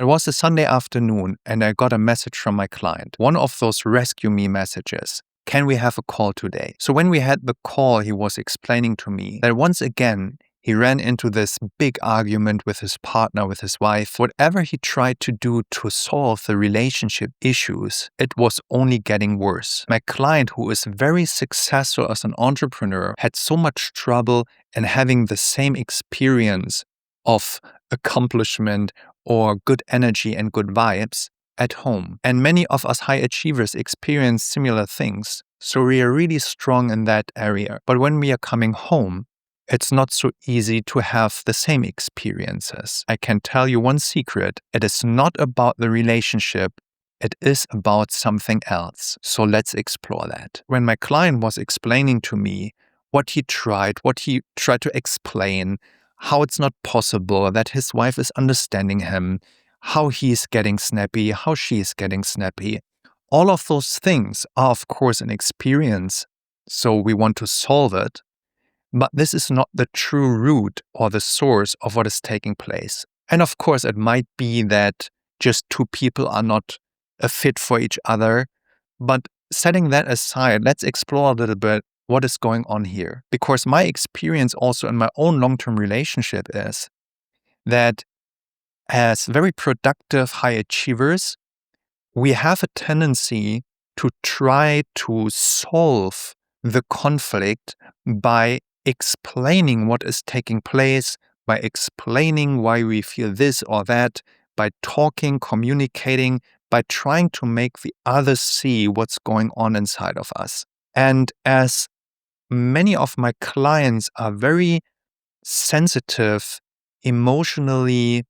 It was a Sunday afternoon and I got a message from my client. One of those rescue me messages. Can we have a call today? So when we had the call, he was explaining to me that once again, he ran into this big argument with his partner, with his wife. Whatever he tried to do to solve the relationship issues, it was only getting worse. My client, who is very successful as an entrepreneur, had so much trouble in having the same experience of accomplishment or good energy and good vibes at home. And many of us high achievers experience similar things. So we are really strong in that area. But when we are coming home, it's not so easy to have the same experiences. I can tell you one secret. It is not about the relationship. It is about something else. So let's explore that. When my client was explaining to me what he tried to explain, how it's not possible that his wife is understanding him, how he's getting snappy, how she is getting snappy. All of those things are, of course, an experience, so we want to solve it, but this is not the true root or the source of what is taking place. And of course, it might be that just two people are not a fit for each other, but setting that aside, let's explore a little bit what is going on here. Because my experience also in my own long-term relationship is that as very productive high achievers, we have a tendency to try to solve the conflict by explaining what is taking place, by explaining why we feel this or that, by talking, communicating, by trying to make the other see what's going on inside of us. And as many of my clients are very sensitive, emotionally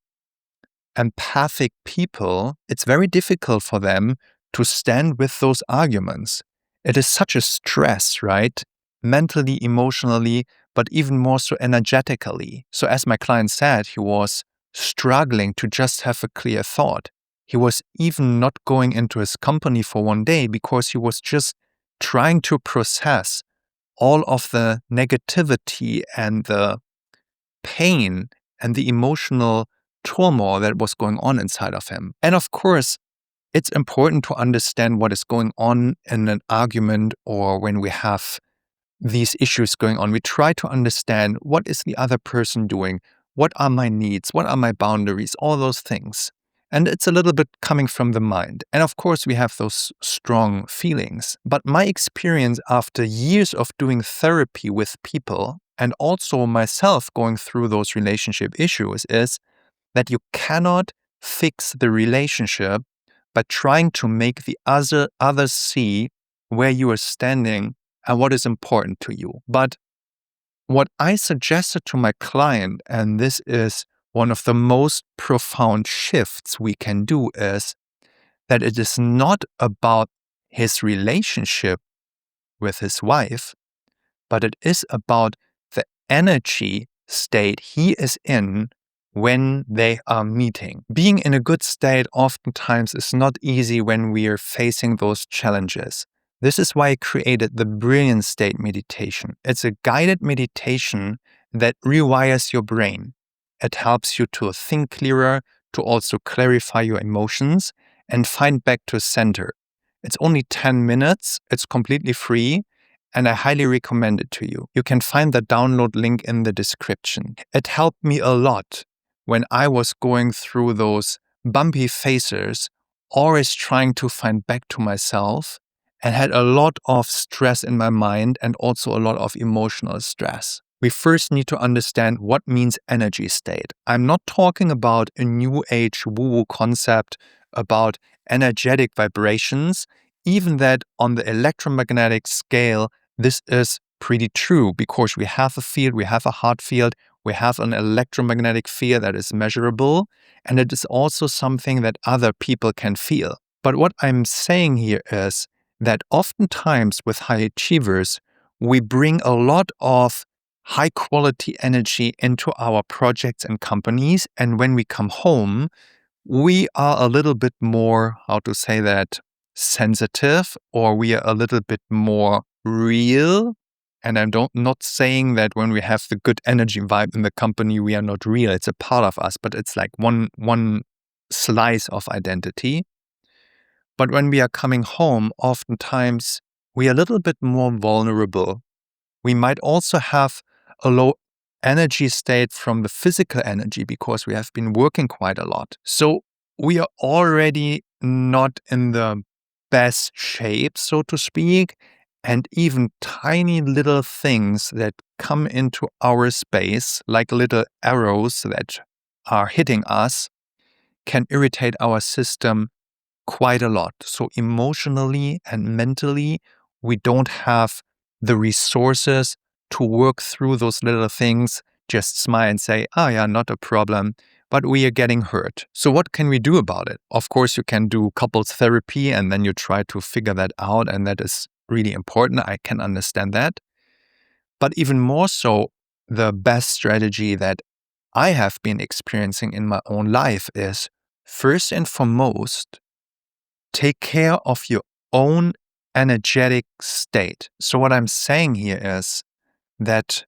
empathic people, it's very difficult for them to stand with those arguments. It is such a stress, right? Mentally, emotionally, but even more so energetically. So as my client said, he was struggling to just have a clear thought. He was even not going into his company for one day because he was just trying to process all of the negativity and the pain and the emotional turmoil that was going on inside of him. And of course, it's important to understand what is going on in an argument or when we have these issues going on. We try to understand what is the other person doing, what are my needs, what are my boundaries, all those things. And it's a little bit coming from the mind. And of course, we have those strong feelings. But my experience after years of doing therapy with people and also myself going through those relationship issues is that you cannot fix the relationship by trying to make the others see where you are standing and what is important to you. But what I suggested to my client, and this is one of the most profound shifts we can do, is that it is not about his relationship with his wife, but it is about the energy state he is in when they are meeting. Being in a good state oftentimes is not easy when we are facing those challenges. This is why I created the Brilliant State meditation. It's a guided meditation that rewires your brain. It helps you to think clearer, to also clarify your emotions and find back to center. It's only 10 minutes. It's completely free. And I highly recommend it to you. You can find the download link in the description. It helped me a lot when I was going through those bumpy phases, always trying to find back to myself, and had a lot of stress in my mind and also a lot of emotional stress. We first need to understand what means energy state. I'm not talking about a new age woo-woo concept about energetic vibrations, even that on the electromagnetic scale, this is pretty true because we have a field, we have a heart field, we have an electromagnetic field that is measurable, and it is also something that other people can feel. But what I'm saying here is that oftentimes with high achievers, we bring a lot of high quality energy into our projects and companies. And when we come home, we are a little bit more, sensitive, or we are a little bit more real. And I'm not saying that when we have the good energy vibe in the company, we are not real. It's a part of us, but it's like one slice of identity. But when we are coming home, oftentimes we are a little bit more vulnerable. We might also have a low energy state from the physical energy because we have been working quite a lot. So we are already not in the best shape, so to speak. And even tiny little things that come into our space, like little arrows that are hitting us, can irritate our system quite a lot. So emotionally and mentally, we don't have the resources to work through those little things, just smile and say, oh yeah, not a problem, but we are getting hurt. So what can we do about it? Of course, you can do couples therapy and then you try to figure that out. And that is really important. I can understand that. But even more so, the best strategy that I have been experiencing in my own life is, first and foremost, take care of your own energetic state. So what I'm saying here is that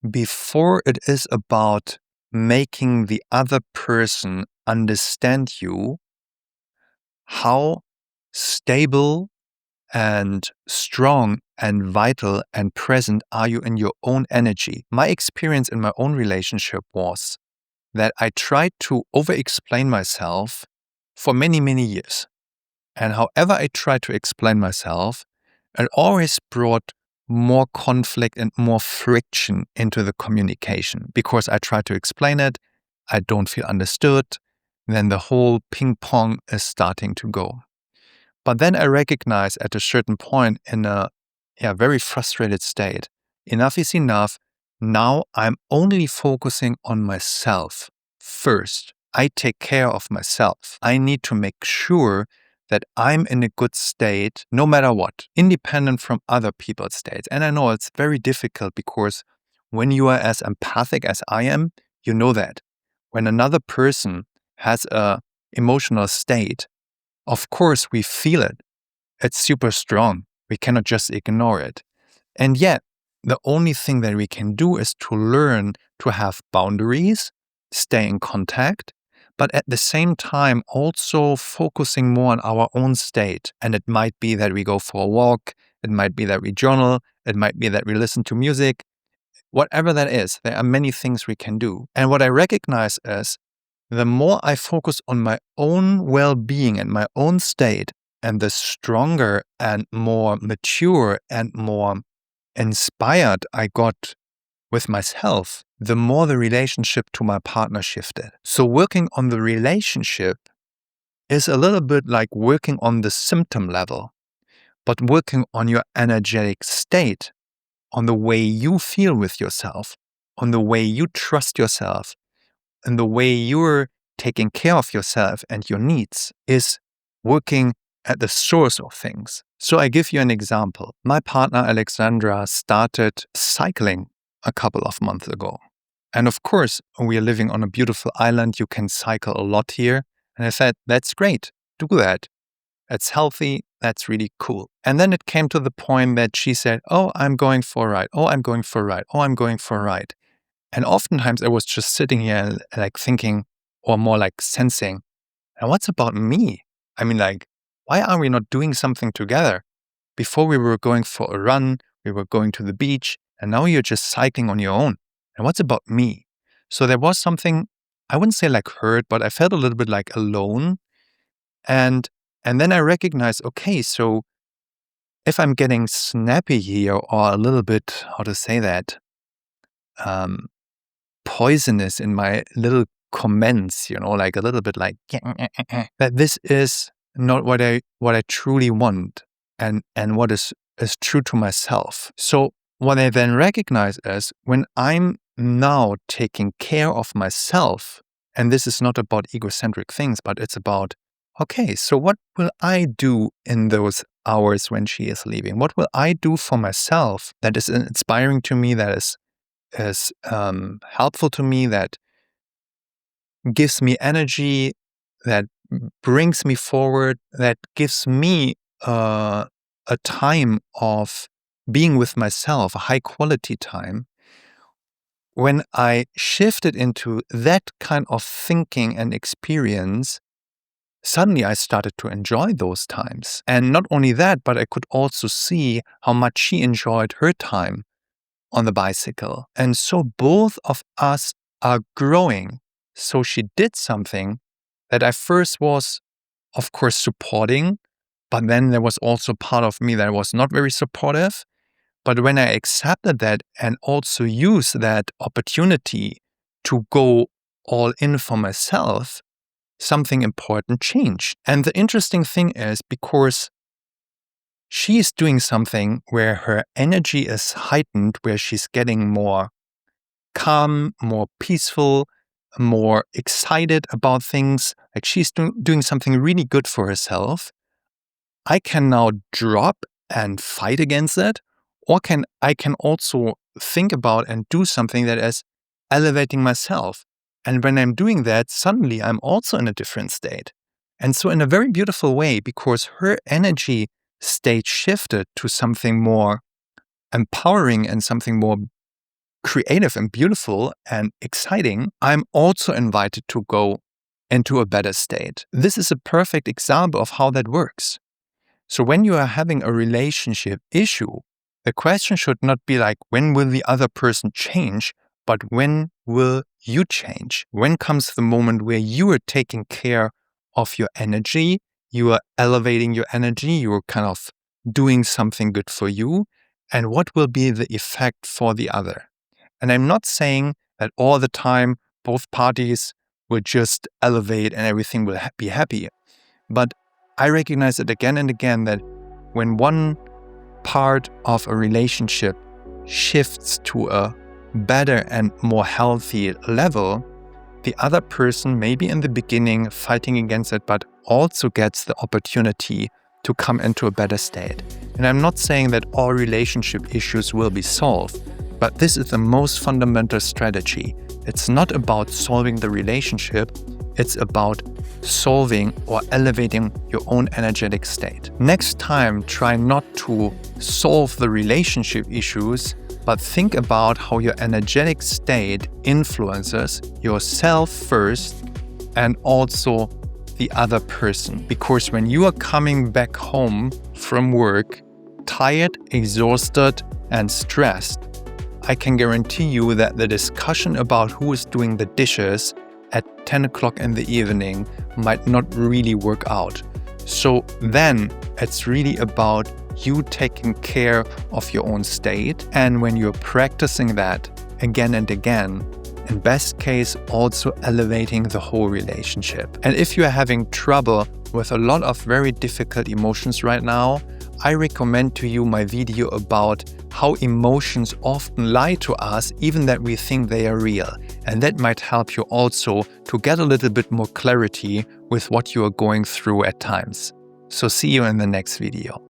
before it is about making the other person understand you, how stable and strong and vital and present are you in your own energy? My experience in my own relationship was that I tried to over-explain myself for many, many years. And however I tried to explain myself, it always brought more conflict and more friction into the communication because I tried to explain it, I don't feel understood, then the whole ping pong is starting to go. But then I recognize at a certain point in a very frustrated state, enough is enough. Now I'm only focusing on myself first. I take care of myself. I need to make sure that I'm in a good state no matter what, independent from other people's states. And I know it's very difficult because when you are as empathic as I am, you know that. When another person has a emotional state, of course we feel it. It's super strong. We cannot just ignore it. And yet, the only thing that we can do is to learn to have boundaries, stay in contact, but at the same time also focusing more on our own state. And it might be that we go for a walk, it might be that we journal, it might be that we listen to music. Whatever that is, there are many things we can do. And what I recognize is the more I focus on my own well-being and my own state, and the stronger and more mature and more inspired I got with myself, the more the relationship to my partner shifted. So working on the relationship is a little bit like working on the symptom level, but working on your energetic state, on the way you feel with yourself, on the way you trust yourself, and the way you're taking care of yourself and your needs is working at the source of things. So I give you an example. My partner, Alexandra, started cycling a couple of months ago. And of course, we are living on a beautiful island. You can cycle a lot here. And I said, that's great. Do that. It's healthy. That's really cool. And then it came to the point that she said, oh, I'm going for a ride. Oh, I'm going for a ride. Oh, I'm going for a ride. And oftentimes I was just sitting here like thinking, or more like sensing, and what's about me? I mean, like, why are we not doing something together? Before we were going for a run, we were going to the beach, and now you're just cycling on your own. And what's about me? So there was something, I wouldn't say like hurt, but I felt a little bit like alone. And then I recognized, okay, so if I'm getting snappy here or a little bit, how to say that, poisonous in my little comments, like a little bit like that this is not what I truly want and what is true to myself. So what I then recognize is when I'm now taking care of myself, and this is not about egocentric things, but it's about, okay, so what will I do in those hours when she is leaving? What will I do for myself that is inspiring to me, that is helpful to me, that gives me energy, that brings me forward, that gives me a time of being with myself, a high quality time. When I shifted into that kind of thinking and experience, suddenly I started to enjoy those times. And not only that, but I could also see how much she enjoyed her time on the bicycle. And so both of us are growing. So she did something that I first was, of course, supporting, but then there was also part of me that was not very supportive. But when I accepted that and also used that opportunity to go all in for myself, something important changed. And the interesting thing is, because she is doing something where her energy is heightened, where she's getting more calm, more peaceful, more excited about things, like she's doing something really good for herself, I can now drop and fight against it, or I can also think about and do something that is elevating myself. And when I'm doing that, suddenly I'm also in a different state. And so in a very beautiful way, because her energy state shifted to something more empowering and something more creative and beautiful and exciting, I'm also invited to go into a better state. This is a perfect example of how that works. So when you are having a relationship issue, the question should not be like, when will the other person change, but when will you change? When comes the moment where you are taking care of your energy, you are elevating your energy, you are kind of doing something good for you, and what will be the effect for the other? And I'm not saying that all the time both parties will just elevate and everything will be happy, but I recognize it again and again that when one part of a relationship shifts to a better and more healthy level, the other person, maybe in the beginning fighting against it, but also gets the opportunity to come into a better state. And I'm not saying that all relationship issues will be solved, but this is the most fundamental strategy. It's not about solving the relationship, it's about solving or elevating your own energetic state. Next time, try not to solve the relationship issues, but think about how your energetic state influences yourself first and also the other person. Because when you are coming back home from work, tired, exhausted, and stressed, I can guarantee you that the discussion about who is doing the dishes at 10 o'clock in the evening might not really work out. So then it's really about you taking care of your own state. And when you're practicing that again and again, in best case, also elevating the whole relationship. And if you are having trouble with a lot of very difficult emotions right now, I recommend to you my video about how emotions often lie to us, even that we think they are real. And that might help you also to get a little bit more clarity with what you are going through at times. So see you in the next video.